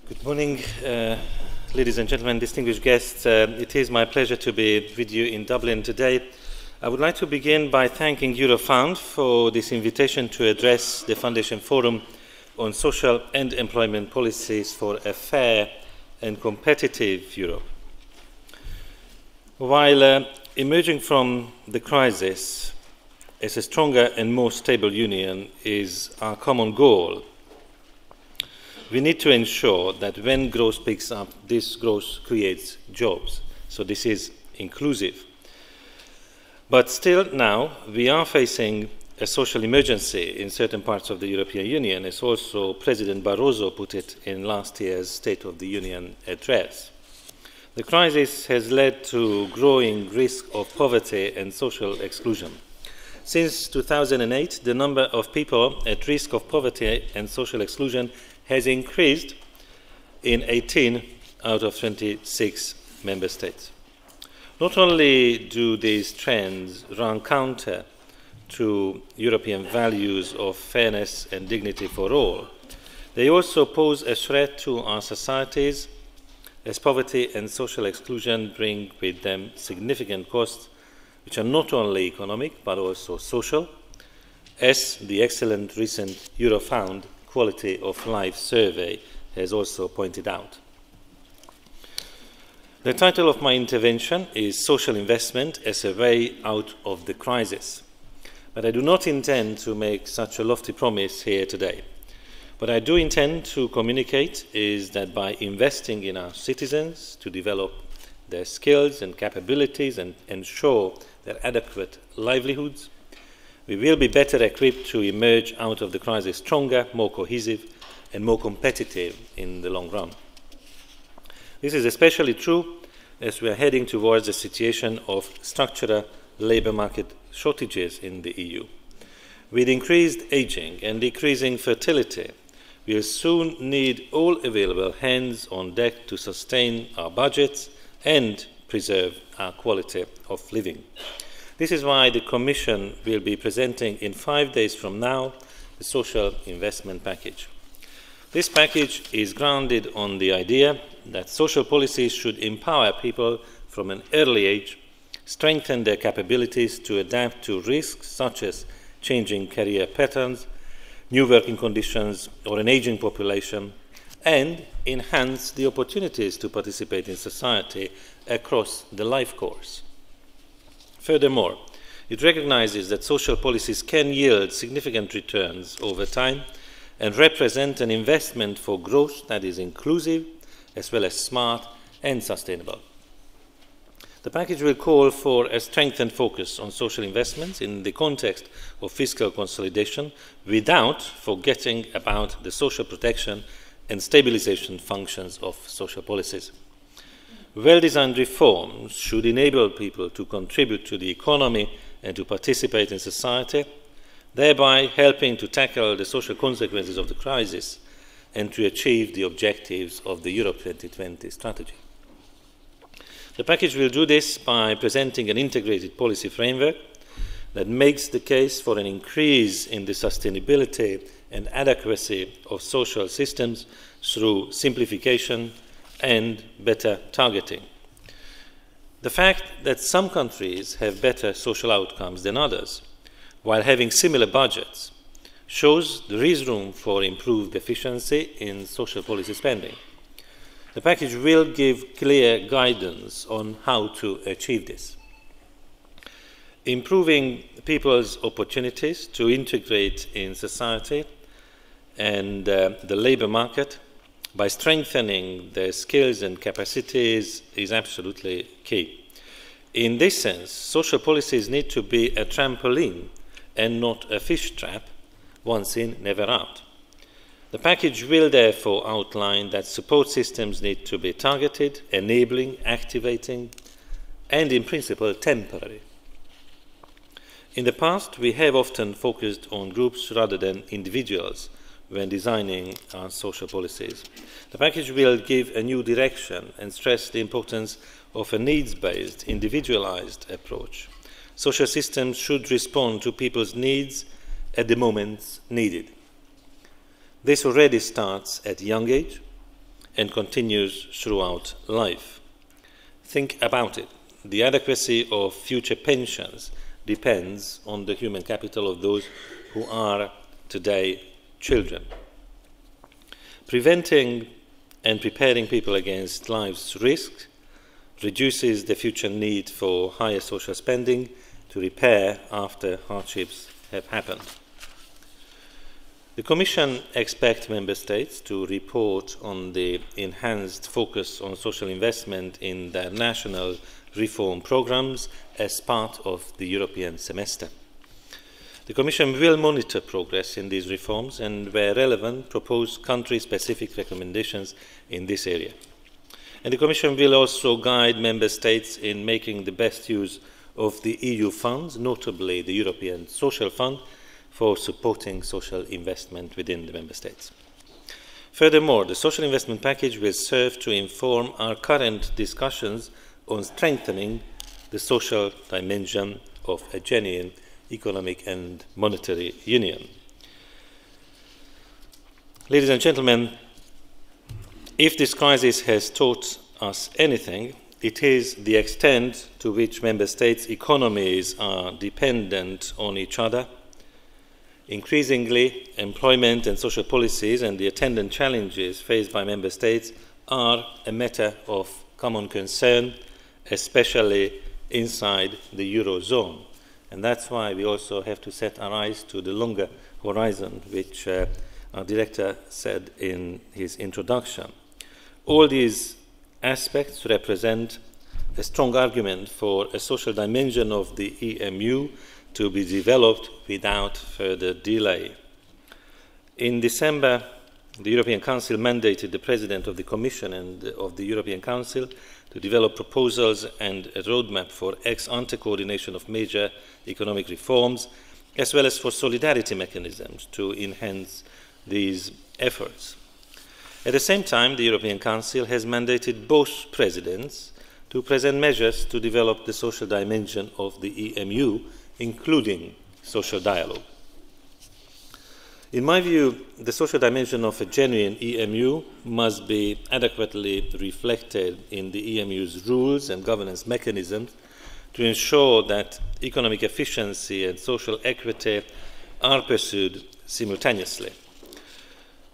Good morning, ladies and gentlemen, distinguished guests. It is my pleasure to be with you in Dublin today. I would like to begin by thanking Eurofound for this invitation to address the Foundation Forum on Social and Employment Policies for a Fair and Competitive Europe. While emerging from the crisis as a stronger and more stable union is our common goal, we need to ensure that when growth picks up, this growth creates jobs. So this is inclusive. But still now, we are facing a social emergency in certain parts of the European Union, as also President Barroso put it in last year's State of the Union address. The crisis has led to growing risk of poverty and social exclusion. Since 2008, the number of people at risk of poverty and social exclusion has increased in 18 out of 26 member states. Not only do these trends run counter to European values of fairness and dignity for all, they also pose a threat to our societies, as poverty and social exclusion bring with them significant costs which are not only economic but also social, as the excellent recent Eurofound Quality of Life survey has also pointed out. The title of my intervention is Social Investment as a Way Out of the Crisis. But I do not intend to make such a lofty promise here today. What I do intend to communicate is that by investing in our citizens to develop their skills and capabilities and ensure their adequate livelihoods, we will be better equipped to emerge out of the crisis stronger, more cohesive, and more competitive in the long run. This is especially true as we are heading towards a situation of structural labour market shortages in the EU. With increased ageing and decreasing fertility, we will soon need all available hands on deck to sustain our budgets and preserve our quality of living. This is why the Commission will be presenting in 5 days from now the Social Investment Package. This package is grounded on the idea that social policies should empower people from an early age, strengthen their capabilities to adapt to risks such as changing career patterns, new working conditions, or an aging population, and enhance the opportunities to participate in society across the life course. Furthermore, it recognizes that social policies can yield significant returns over time and represent an investment for growth that is inclusive as well as smart and sustainable. The package will call for a strengthened focus on social investments in the context of fiscal consolidation without forgetting about the social protection and stabilization functions of social policies. Well-designed reforms should enable people to contribute to the economy and to participate in society, thereby helping to tackle the social consequences of the crisis and to achieve the objectives of the Europe 2020 strategy. The package will do this by presenting an integrated policy framework that makes the case for an increase in the sustainability and adequacy of social systems through simplification and better targeting. The fact that some countries have better social outcomes than others, while having similar budgets, shows there is room for improved efficiency in social policy spending. The package will give clear guidance on how to achieve this. Improving people's opportunities to integrate in society and the labour market by strengthening their skills and capacities is absolutely key. In this sense, social policies need to be a trampoline and not a fish trap, once in, never out. The package will therefore outline that support systems need to be targeted, enabling, activating, and in principle temporary. In the past, we have often focused on groups rather than individuals when designing our social policies. The package will give a new direction and stress the importance of a needs-based, individualized approach. Social systems should respond to people's needs at the moments needed. This already starts at a young age and continues throughout life. Think about it. The adequacy of future pensions depends on the human capital of those who are today children. Preventing and preparing people against life's risks reduces the future need for higher social spending to repair after hardships have happened. The Commission expects Member States to report on the enhanced focus on social investment in their national reform programmes as part of the European semester. The Commission will monitor progress in these reforms and, where relevant, propose country-specific recommendations in this area. And the Commission will also guide Member States in making the best use of the EU funds, notably the European Social Fund, for supporting social investment within the Member States. Furthermore, the social investment package will serve to inform our current discussions on strengthening the social dimension of a genuine economic and monetary union. Ladies and gentlemen, if this crisis has taught us anything, it is the extent to which Member States' economies are dependent on each other. Increasingly, employment and social policies and the attendant challenges faced by Member States are a matter of common concern, especially inside the Eurozone. And that's why we also have to set our eyes to the longer horizon, which our director said in his introduction. All these aspects represent a strong argument for a social dimension of the EMU to be developed without further delay. In December, the European Council mandated the President of the Commission and of the European Council to develop proposals and a roadmap for ex-ante coordination of major economic reforms, as well as for solidarity mechanisms to enhance these efforts. At the same time, the European Council has mandated both presidents to present measures to develop the social dimension of the EMU, including social dialogue. In my view, the social dimension of a genuine EMU must be adequately reflected in the EMU's rules and governance mechanisms to ensure that economic efficiency and social equity are pursued simultaneously.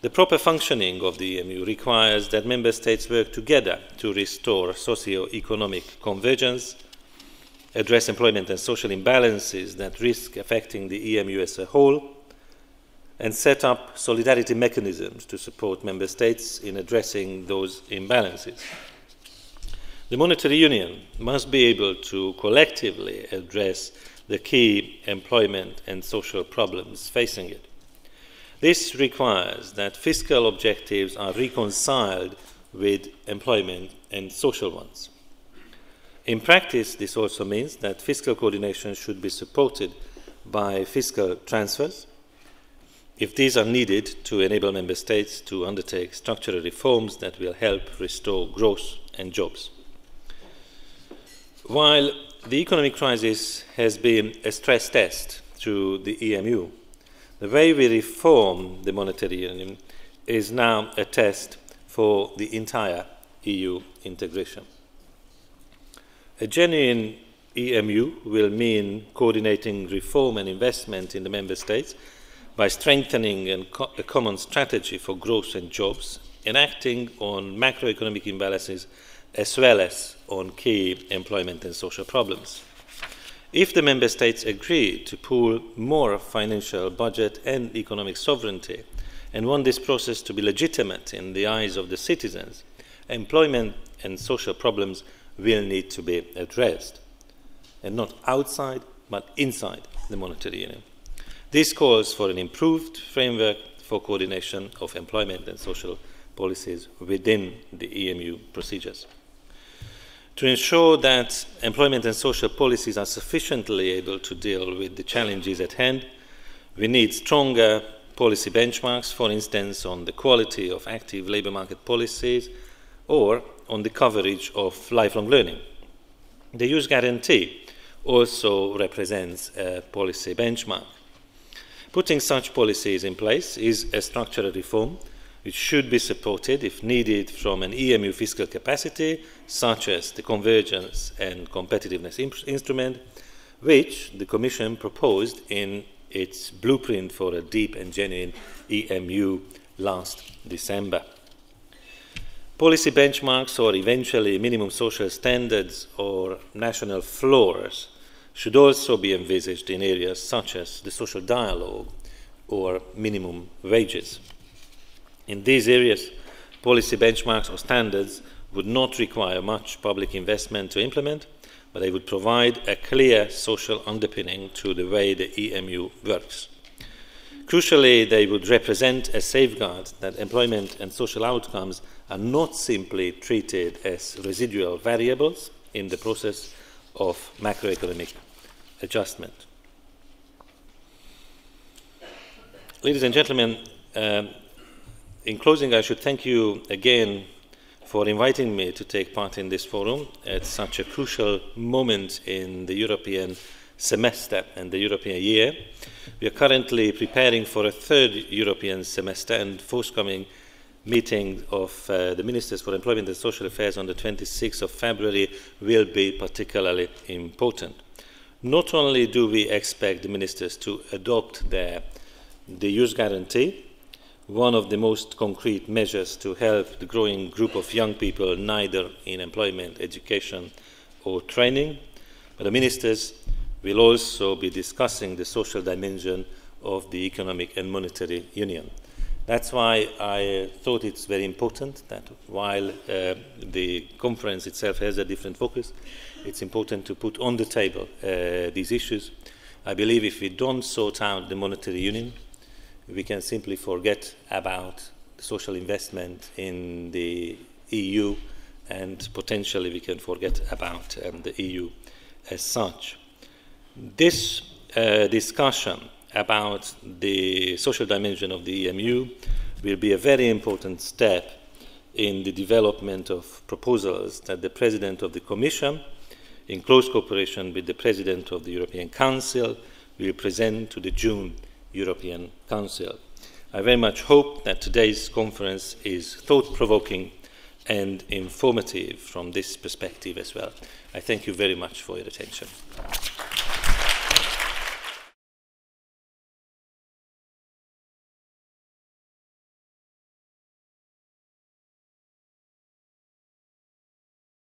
The proper functioning of the EMU requires that Member States work together to restore socio-economic convergence, address employment and social imbalances that risk affecting the EMU as a whole, and set up solidarity mechanisms to support Member States in addressing those imbalances. The monetary union must be able to collectively address the key employment and social problems facing it. This requires that fiscal objectives are reconciled with employment and social ones. In practice, this also means that fiscal coordination should be supported by fiscal transfers, if these are needed to enable Member States to undertake structural reforms that will help restore growth and jobs. While the economic crisis has been a stress test to the EMU, the way we reform the monetary union is now a test for the entire EU integration. A genuine EMU will mean coordinating reform and investment in the Member States by strengthening a common strategy for growth and jobs, and acting on macroeconomic imbalances as well as on key employment and social problems. If the Member States agree to pool more financial, budget and economic sovereignty and want this process to be legitimate in the eyes of the citizens, employment and social problems will need to be addressed, and not outside but inside the monetary union. This calls for an improved framework for coordination of employment and social policies within the EMU procedures. To ensure that employment and social policies are sufficiently able to deal with the challenges at hand, we need stronger policy benchmarks, for instance, on the quality of active labour market policies or on the coverage of lifelong learning. The Youth Guarantee also represents a policy benchmark. Putting such policies in place is a structural reform which should be supported, if needed, from an EMU fiscal capacity, such as the Convergence and Competitiveness Instrument, which the Commission proposed in its blueprint for a deep and genuine EMU last December. Policy benchmarks, or eventually minimum social standards or national floors, should also be envisaged in areas such as the social dialogue or minimum wages. In these areas, policy benchmarks or standards would not require much public investment to implement, but they would provide a clear social underpinning to the way the EMU works. Crucially, they would represent a safeguard that employment and social outcomes are not simply treated as residual variables in the process of macroeconomic adjustment. Ladies and gentlemen, in closing, I should thank you again for inviting me to take part in this forum at such a crucial moment in the European semester and the European year. We are currently preparing for a third European semester, and forthcoming meeting of the Ministers for Employment and Social Affairs on the 26th of February will be particularly important. Not only do we expect the Ministers to adopt the Youth Guarantee, one of the most concrete measures to help the growing group of young people neither in employment, education or training, but the Ministers will also be discussing the social dimension of the economic and monetary union. That's why I thought it's very important that while the conference itself has a different focus, it's important to put on the table these issues. I believe if we don't sort out the monetary union, we can simply forget about social investment in the EU, and potentially we can forget about the EU as such. This discussion about the social dimension of the EMU will be a very important step in the development of proposals that the President of the Commission, in close cooperation with the President of the European Council, will present to the June European Council. I very much hope that today's conference is thought-provoking and informative from this perspective as well. I thank you very much for your attention.